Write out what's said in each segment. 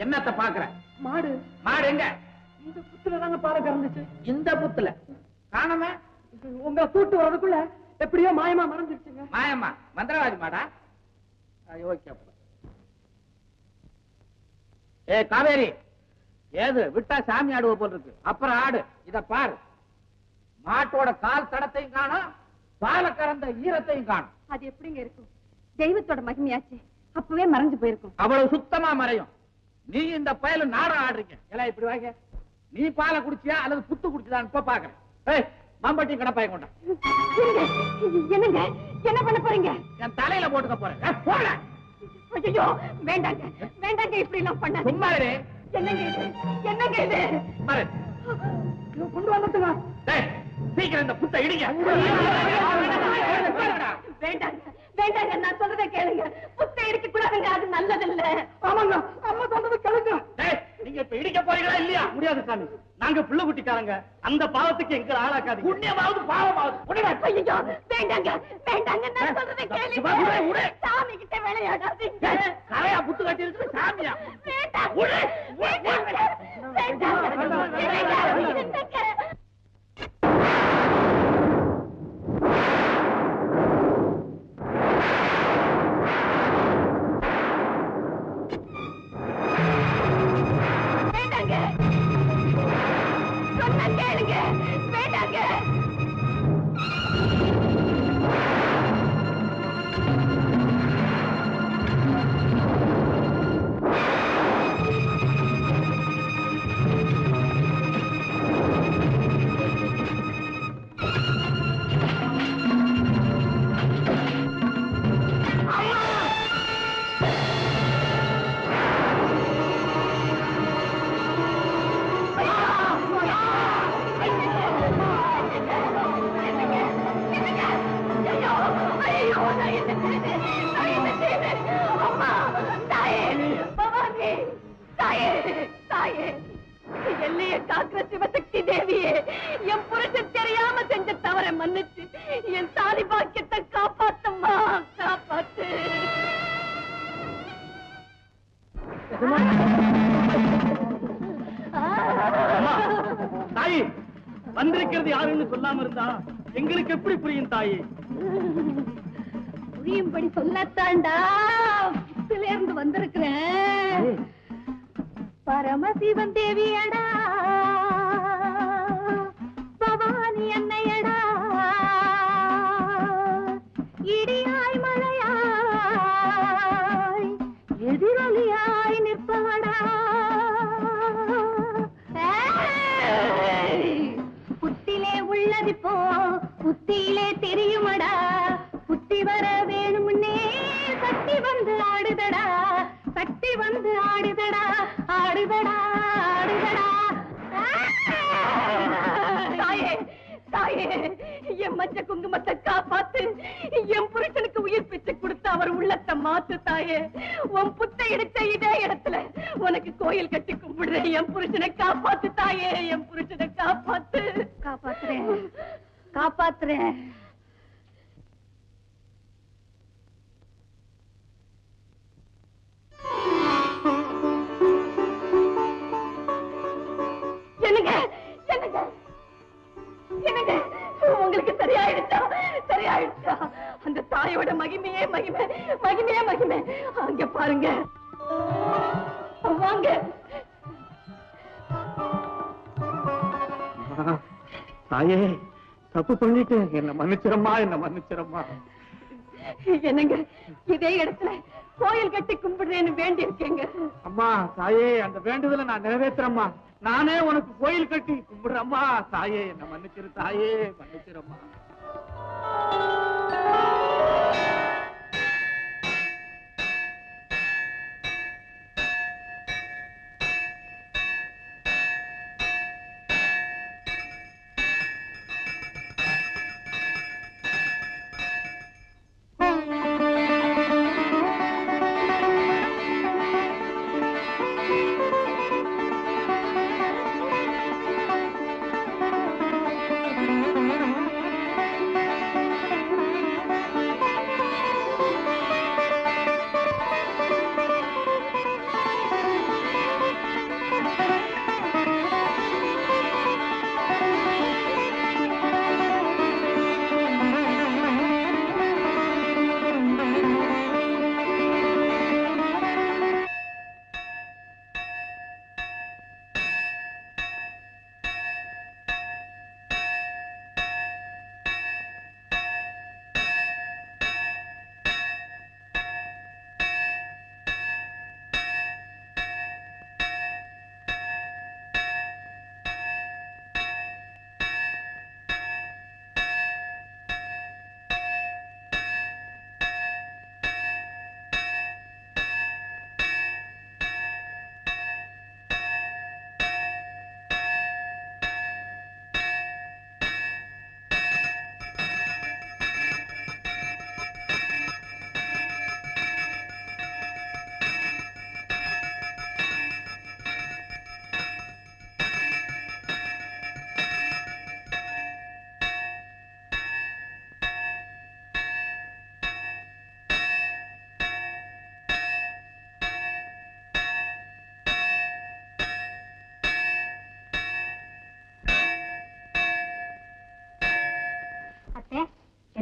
என்னத்த பாக்குற? மாடு. மாடு எங்க? இந்த புத்துல தாங்க பாலை கறந்துச்சு. இந்த புத்துல காணாம? உங்க கூட்டு வர்றதுக்குள்ள எப்படியோ மாயமா மறைஞ்சிருச்சுங்க. மாயமா? மந்திரவாதி மாடா? ஓகே. ஏ காவேரி, ஏது விட்டா சாமி ஆடுவ போல் இருக்கு. அப்புறம் ஆடு. இத பாரு, மாட்டோட கால் தடத்தையும் காணும், பால கறந்த ஈரத்தையும் காணும். அது எப்படிங்க இருக்கும்? தெய்வத்தோட மகிமையாச்சு, அப்பவே மறைஞ்சு போயிருக்கும். அவ்வளவு சுத்தமா மறையும். நீ இந்த பயல நாடகம் ஆடுறீங்க. எல்லாம் இப்படி வாங்க. நீ பாலை குடிச்சியா அல்லது புத்து குடிச்சதான்னு இப்ப பாக்குறேன். ஏய், மாம்பட்டி கடப்பாய கொண்டா. என்னங்க என்ன பண்ண போறீங்க? என் தலையில போட்டுக்க போறேன். போல. ஐயோ, வேண்டாங்க வேண்டாங்க, இப்படி எல்லாம் பண்ணாதீங்க. சும்மா இரு. என்னங்க இது? என்னங்க இது? பாரு, கொண்டு வந்துட்டுங்க. டேய், சீக்கிரம் இந்த புத்தை இடிங்க. வேண்டாங்க வேண்டாங்க, நான் சொல்றதை கேளுங்க. புத்தை இருக்க கூடாதுங்க, அது நல்லதில்ல. ஆமாங்க, அம்மா சொல்றது கேளுங்க. டேய், நீங்க இப்ப இடிக்க போறீங்களா இல்லையா? முடியாது சாமி, நாங்க பிள்ளை குட்டிக்காரங்க. அந்த பாவத்துக்கு எங்க ஆளாக்காது. புண்ணியமாவது பாவமாவது. ஐயோ, வேண்டாங்க வேண்டாங்க, நான் சொல்றதை கேளுங்க. சாமி கிட்ட விளையாடாதீங்க. கரையா புத்து கட்டி இருக்கு சாமியா? வேண்டாம் வேண்டாங்க. சொன்ன கேளுங்க, வேண்டாங்க. எல்லைய காக்கிற சிவசக்தி தேவியே, என் புருஷன் தெரியாம செஞ்ச தவறை மன்னிச்சு என் தாலி பாக்கியத்தை காப்பாத்தம்மா, காப்பாத்து. தாயி, வந்திருக்கிறது யாருன்னு சொல்லாம இருந்தா எங்களுக்கு எப்படி புரியும் தாயி? புரியும்படி சொல்லத்தாண்டா புத்துல இருந்து வந்திருக்கிறேன். பரமசிவன் தேவியடா, பவானி அன்னையடா, இடியாய் மழையாய் எதிரொலியாய் நிற்பவடா. புத்திலே உள்ளது போ புத்தியிலே தெரியுமடா. புத்தி வர வேணும்னே சக்தி வந்து ஆடுதடா, சக்தி வந்து ஆடுதடா, ஆடுதடா, ஆடுதடா. தாயே தாயே, என் மஞ்ச குங்குமத்தை காப்பாத்து. என் புருஷனுக்கு உயிர் பிச்சை கொடுத்து அவர் உள்ளத்தை மாத்து தாயே. உன் புத்தை எடுத்த இதே இடத்துல உனக்கு கோயில் கட்டி கும்பிடுறேன். என் புருஷனை காப்பாத்து தாயே, என் புருஷனை காப்பாத்து. காப்பாத்துறேன் காப்பாத்துறேன். என்னங்க என்னங்க என்னங்க, உங்களுக்கு சரியாயிடுச்சா? சரியாயிடுச்சா? அந்த தாயோட மகிமையே மகிமை, மகிமையே மகிமை. அங்க பாருங்க, வாங்க. தாயே, தப்பு பண்ணிட்டு என்ன மன்னிச்சிரம்மா, என்ன மன்னிச்சிரம்மா. என்னங்க, இதே இடத்துல கோயில் கட்டி கும்பிடுறேன்னு வேண்டி இருக்கேங்க. அம்மா தாயே, அந்த வேண்டுதலை நான் நிறைவேற்றுறேம்மா. நானே உனக்கு கோயில் கட்டி கும்பிடுறம்மா. தாயே, என்ன மன்னிச்சிரு தாயே, மன்னிச்சிரம்மா.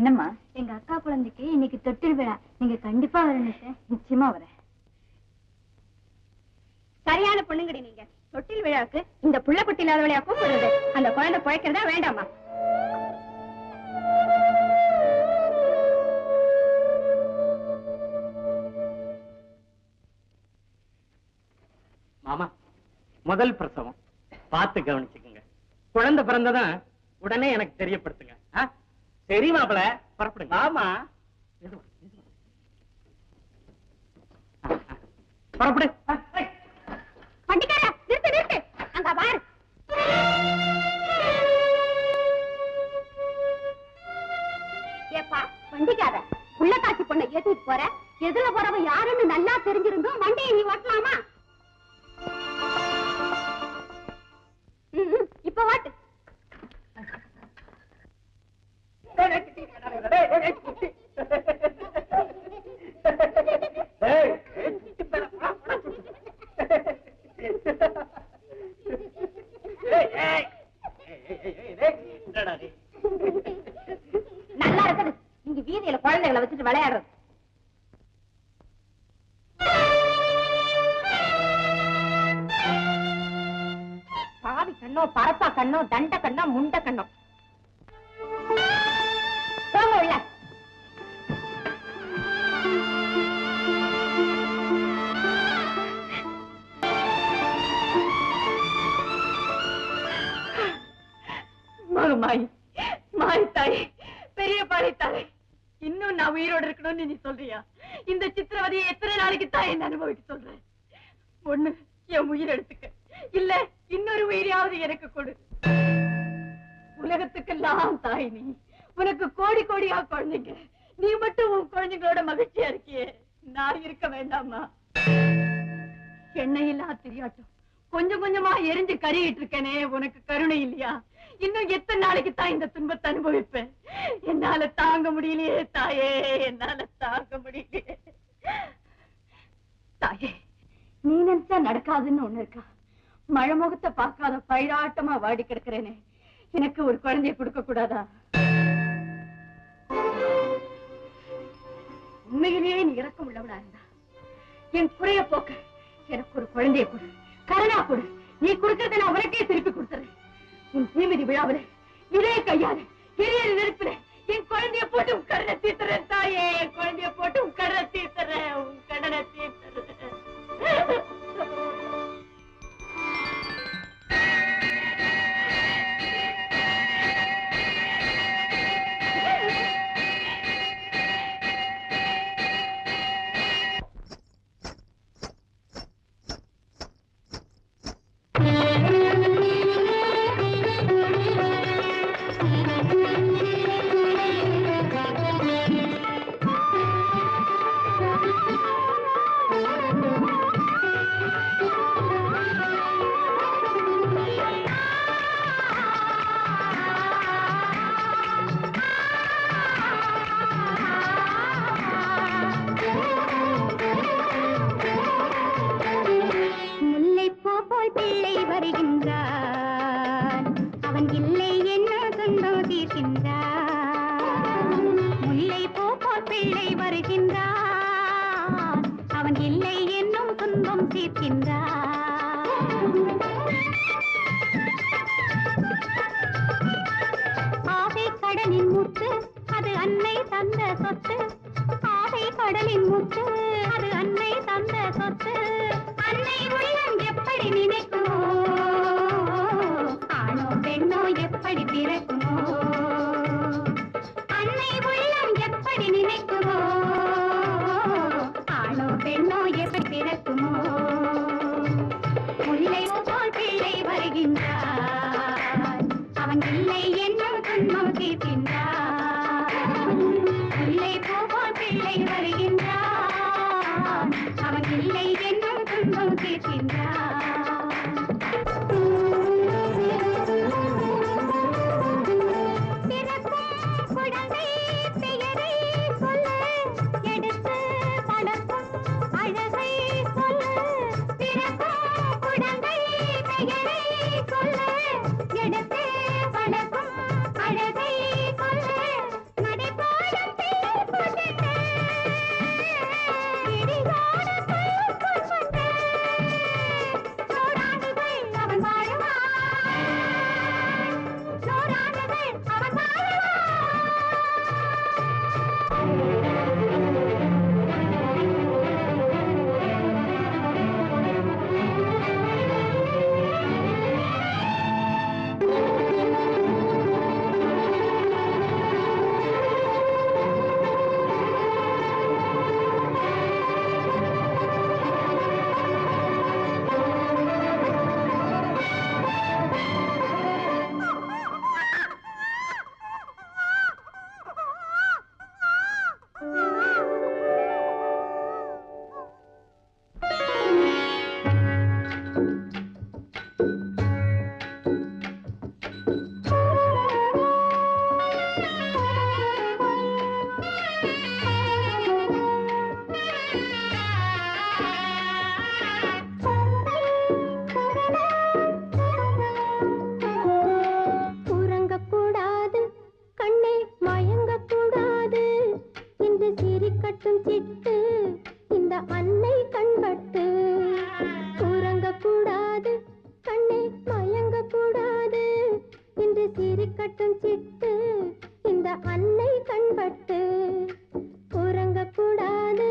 என்னம்மா? எங்க அக்கா குழந்தைக்கு இன்னைக்கு தொட்டில் விழா, நீங்க கண்டிப்பா வரணும். நிச்சயமா வரேன். சரியான பொண்ணுங்கடி நீங்க. தொட்டில் விழாவுக்கு இந்த புள்ள குட்டி இல்லாத வழியா கூப்பிடுறது, அந்த குழந்தை பிழைக்கிறதா வேண்டாமா? மாமா, முதல் பிரசவம் பார்த்து கவனிச்சுக்குங்க. குழந்தை பிறந்ததான் உடனே எனக்கு தெரியப்படுத்துங்க. சரி மாப்பிள, புறப்படுங்க. ஆமா, புறப்படு. வண்டிக்காரா, நிறுத்து நிறுத்து, அங்க பாரு. ஏப்பா வண்டிக்கார, புள்ள காட்சி பொண்ணை ஏத்திட்டு போற, எதுல போறவ யாருன்னு நல்லா தெரிஞ்சிருந்தோம் வண்டியை நீ ஓட்டலாமா? இப்ப வாட்டு. நல்லா இருக்குது நீங்க வீதியில குழந்தைகளை வச்சுட்டு விளையாடுறது. பாவி கண்ணோ, பரப்பா கண்ணோ, தண்ட கண்ணோ, முண்ட கண்ணோ, போங்க உள்ள. மாய் மாய் தாய், பெரிய பாறை தாய், இன்னும் நான் உயிரோடு இருக்கணும்னு நீ சொல்றியா? இந்த சித்திரவதையை எத்தனை நாளைக்கு தாய் என்ன அனுபவிக்க சொல்றேன்? ஒண்ணு என் உயிர் எடுத்துக்க, இல்ல இன்னொரு உயிரையாவது எனக்கு கொடு. உலகத்துக்கெல்லாம் தாய் நீ, உனக்கு கோடி கோடியா குழந்தைங்க, நீ மட்டும் உன் குழந்தைங்களோட மகிழ்ச்சியா இருக்கியே, நான் இருக்க வேண்டாமா? எண்ணெயில்லா தெரியாட்டும் கொஞ்சம் கொஞ்சமா எரிஞ்சு கருகிட்டு இருக்கேனே, உனக்கு கருணை இல்லையா? இன்னும் எத்தனை நாளைக்கு தான் இந்த துன்பத்தை அனுபவிப்பேன்? என்னால தாங்க முடியலையே தாயே, என்னால தாங்க முடியலையே தாயே. நீ நினைச்சா நடக்காதுன்னு ஒண்ணு இருக்கா? மழை முகத்தை பார்க்காத பயிராட்டமா வாடி கிடக்கிறேனே, எனக்கு ஒரு குழந்தைய கொடுக்க கூடாதா? உண்மையிலேயே நீ இறக்கம் உள்ளவனா இருந்தா என் குறைய போக்க எனக்கு ஒரு குழந்தைய கொடு, கருணா கொடு. நீ கொடுக்கறத நான் உனக்கே திருப்பி கொடுத்துறேன். உன் தீமிதி விழாவில் இதே கையால எரிய நெருப்புல என் குழந்தைய போட்டு உன் கடனை தீர்த்துறேன் தாயே, என் குழந்தைய போட்டு உன் கடனை தீர்த்துறேன், உன் கடனை தீர்த்துறேன். சிரிக்கட்டும் சிட்டு இந்த அன்னை கண்பட்டு உறங்க கூடாது.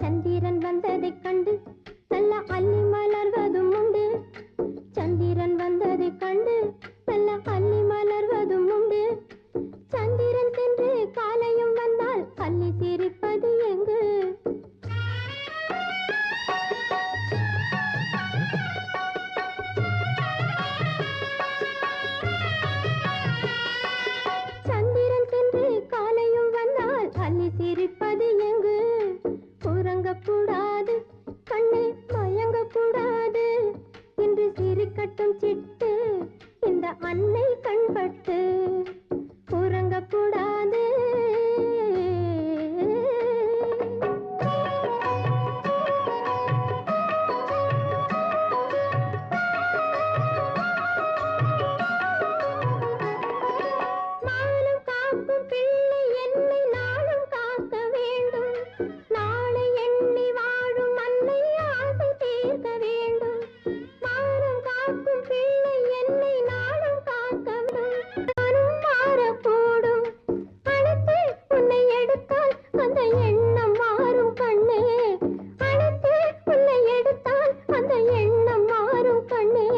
சந்திரன் வந்ததைக் கண்டு நல்ல அள்ளி மலர்வதும் உண்டு. சந்திரன் வந்ததைக் கண்டு நல்ல அள்ளி மலர்வதும் உண்டு. சந்திரன் சென்று காலையும் வந்தால் அள்ளி சிரிப்பது எங்கு? சந்திரன் சென்று காலையும் வந்தால் அள்ளி சிரிப்பது எங்கு? உறங்கக்கூடாது கண்ணே மயங்கக்கூடாது என்று சிரிக்கட்டும் சிட்டு இந்த அன்னை கண்பட்டு உறங்கக்கூடாது. நாளும் காக்கும் பிள்ளை என்னை நாளும் காக்க வேண்டும். நாளை எண்ணி வாழும் அன்னை ஆசை தீர்க்க வேண்டும். நாளும் காக்கும் பிள்ளை என்னை நாளும் காக்க வேண்டும். நானும் மாறக்கூடும். அழைத்து உன்னை எடுத்தால் அந்த எண்ணம் மாறும் கண்ணே. அழைத்து உன்னை எடுத்தால் அந்த எண்ணம் மாறும் கண்ணே.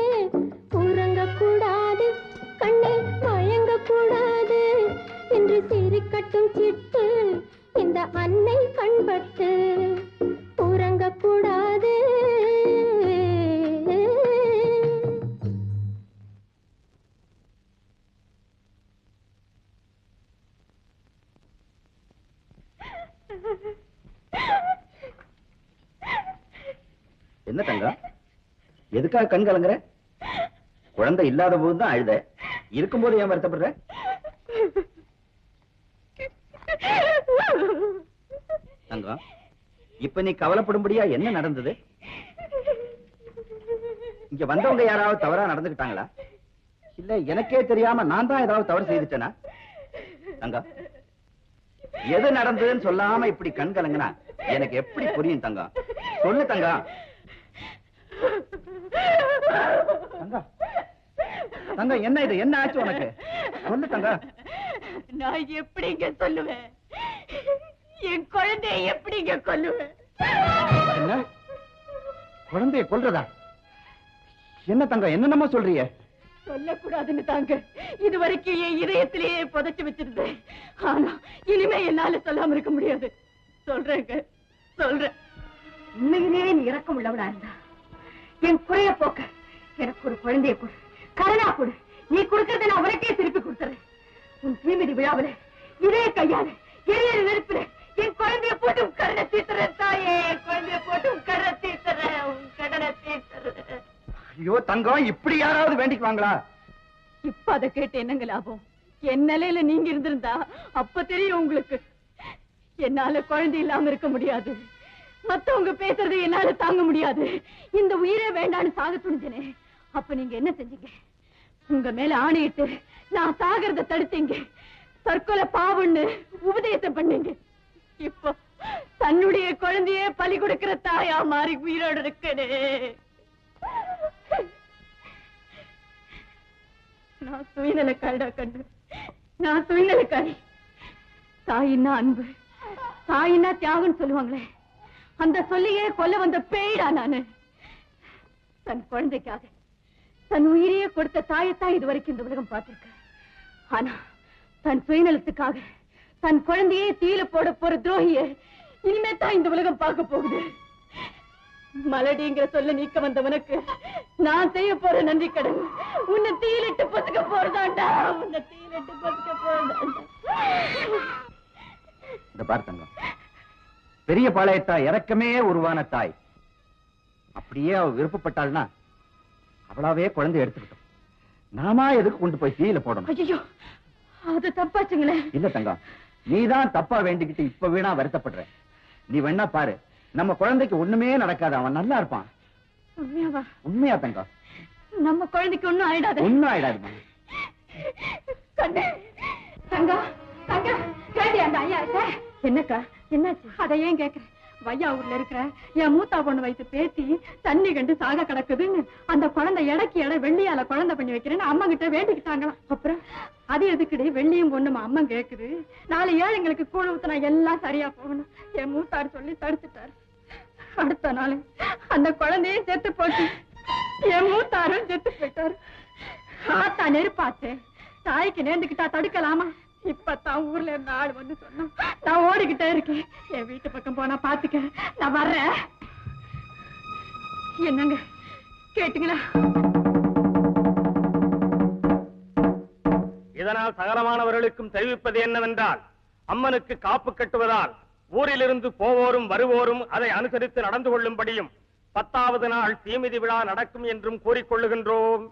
உறங்கக்கூடாது கண்ணே மயங்கக்கூடாது என்று சிரிக்கட்டும் சிட்டு இந்த அன்னை கண்பட்டு உறங்கக்கூடாது. என்ன தங்கம், எதுக்காக கண் கலங்குற? குழந்தை இல்லாத போதுதான் அழுத, இருக்கும்போது ஏன் வருத்தப்படுற? தங்கம், இப்ப நீ கவலைப்படும்படியா என்ன நடந்தது? இங்க வந்தவங்க யாராவது தவறா நடந்துக்கிட்டாங்களா? இல்ல எனக்கே தெரியாம நான் தான் ஏதாவது தவறு செய்துட்டேனா? தங்கம், எது நடந்ததுன்னு சொல்லாம இப்படி கண் கலங்குனா எனக்கு எப்படி புரியும் தங்கம்? சொல்லு தங்கம். தங்கம், தங்கம் என்ன இது? என்ன ஆச்சு உனக்கு? சொல்லு தங்கம். நான் எப்படிங்க சொல்லுவேன்? என் குழந்தைய எப்படிங்க கொல்லுவேன்? என்ன குழந்தைய கொல்றதா? என்ன தங்கம் என்னென்னமோ சொல்றிய? சொல்லக்கூடாதுன்னு தாங்க இது வரைக்கும் என் இதயத்திலேயே புதைச்சு வச்சிருந்தேன். ஆனா இனிமே என்னால சொல்லாம இருக்க முடியாது. சொல்றேங்க, சொல்றேன். உண்மையிலேயே நீ இறக்கம் உள்ளவளா இருந்தா என் குறைய போக்க எனக்கு ஒரு குழந்தைய கொடு, கருணா கொடு. நீ கொடுக்கறத நான் உனக்கே திருப்பி கொடுத்துறேன். உன் தீமிதி விழாவில இதே கையால எரிய நெருப்புல என் குழந்தைய போட்டு உன் கடனை தீர்த்துறேன் தாயே. குழந்தைய போட்டு உன் கடனை தீர்த்துறேன், உன் கடனை தீர்த்துறேன். ஐயோ தங்கம், இப்படி யாராவது வேண்டிக்குவாங்களா? இப்ப அதை கேட்டு என்னங்க லாபம்? என் நிலையில நீங்க இருந்திருந்தா அப்ப தெரியும் உங்களுக்கு. என்னால குழந்தை இல்லாம இருக்க முடியாது. மத்தவங்க பேசுறது என்னால தாங்க முடியாது. இந்த உயிரே வேண்டான்னு சாக துணிஞ்சனே. அப்ப நீங்க என்ன செஞ்சீங்க? உங்க மேல ஆணையிட்டு நான் சாகிறத தடுத்தீங்க. தற்கொலை பாவன்னு உபதேசம் பண்ணீங்க. இப்போ தன்னுடைய குழந்தையே பலி கொடுக்கிற தாயா மாறி உயிரோடு இருக்கனே. நான் சுயநலக்காரிடா கண்டு. நான் சுயநலக்காரி. தாயின்னா அன்பு, தாயின்னா தியாகம் சொல்லுவாங்களே, அந்த சொல்லியே கொல்ல வந்த பேய்டா நானு. தன் குழந்தைக்காக தன் உயிரையே கொடுத்த தாயத்தான் இது வரைக்கும் இந்த உலகம் பார்த்திருக்க. ஆனா தன் சுயநலத்துக்காக தன் குழந்தையே தீயில போட போற துரோகிய இனிமே தான் இந்த உலகம் பார்க்க போகுது. மலடிங்கிற சொல்ல நீக்க வந்த உனக்கு நான் செய்ய போற நன்றி கடன் உன்னை தீயிலிட்டு பொசுக்க போறதாண்டா. உன்னை தீயிலிட்டு பொசுக்க போறதாண்டா. இந்த பார்த்தங்க, பெரிய பாளையத்தா இறக்கமே உருவான தாய். அப்படியே அவ விருப்பப்பட்டாள்னா அவளாவே குழந்தை எடுத்துக்கிட்டோம். நாமா எதுக்கு கொண்டு போய் தீயில போடணும்? ஐயோ, அது தப்பாச்சுங்களே. இல்ல தங்கம், நீதான் தப்பா வேண்டிக்கிட்டு இப்ப வீணா வருத்தப்படுற. நீ வேணா பாரு, நம்ம குழந்தைக்கு ஒண்ணுமே நடக்காது. அவன் நல்லா இருப்பான். உண்மையாவா? உண்மையா தங்கம்? நம்ம குழந்தைக்கு ஒண்ணும் ஆயிடாது. ஒண்ணும் ஆயிடாதுமா. கண்ணே, தங்கா, தங்கா. என்னக்கா என்னாச்சு? அதை ஏன் கேக்குறேன்? வையாவூர்ல இருக்கிற என் மூத்தா பொண்ணு வைத்து பேத்தி தண்ணி கண்டு சாக கிடக்குதுன்னு அந்த குழந்தை எடைக்கு எடை வெள்ளியால குழந்தை பண்ணி வைக்கிறேன்னு அம்மா கிட்ட வேண்டிக்கிட்டாங்களாம். அப்புறம் அது எதுக்குடி வெள்ளியும் பொண்ணுமா அம்மா கேக்குது? 4 ஏழைங்களுக்கு கூழ் ஊத்துனா எல்லாம் சரியா போகணும் என் மூத்தாரு சொல்லி தடுத்துட்டாரு. அடுத்த நாள் அந்த குழந்தையும் செத்து போச்சு, என் மூத்தாரும் செத்து போயிட்டாரு. ஆத்தா நெருப்பாச்சே, தாய்க்கு நேர்ந்துக்கிட்டா தடுக்கலாமா? இப்பதான் ஊர்ல இருந்த ஆள் வந்து சொன்னான். நான் ஓடிக்கிட்டே இருக்கேன். என் வீட்டு பக்கம் போனா பாத்துக்க, நான் வர்றேன். என்னங்க கேட்டீங்களா? இதனால் சகலமானவர்களுக்கும் தெரிவிப்பது என்னவென்றால், அம்மனுக்கு காப்பு கட்டுவதால் ஊரிலிருந்து போவோரும் வருவோரும் அதை அனுசரித்து நடந்து கொள்ளும்படியும் 10வது நாள் தீமிதி விழா நடக்கும் என்றும் கூறிக்கொள்ளுகின்றோம்.